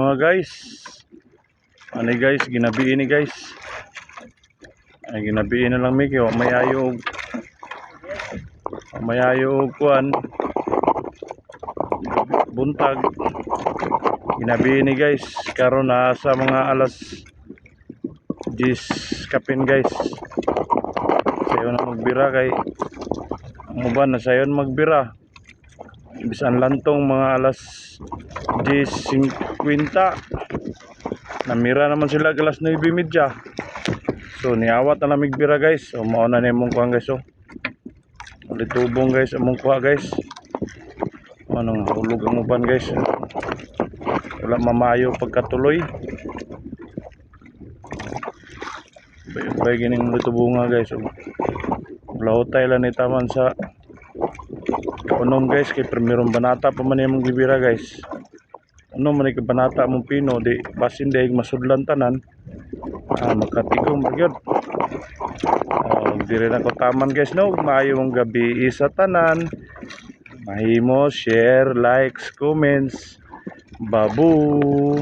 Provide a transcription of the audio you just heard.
mga guys. Ano guys, ginabi ini guys. Ay ginabi na lang Miki, mayayo kuan. Buntag. Ginabi ini guys, karon na sa mga alas 10 kapin guys. Sayo na magbira kay ang uban na sayon magbira. Bisan lantong mga alas 10:50. Namira naman sila alas 9:30. So niawat na lamig bira guys. So mao na nimong kuha guys oh. Ulit tubong guys among kuha guys. Manong hulog ang uban guys. Wala mamayo pagkatuloy. Bay gining tubunga guys oh. Lautay lang ni taman sa unom guys kay primerong banata pa man imong gibira guys. Ano man kay banata mong pino di basin daig masudlan tanan. Makatigom magyud. Dire na ko taman guys no. Maayo mong gabi sa tanan. Mahimo share, likes, comments. Babu.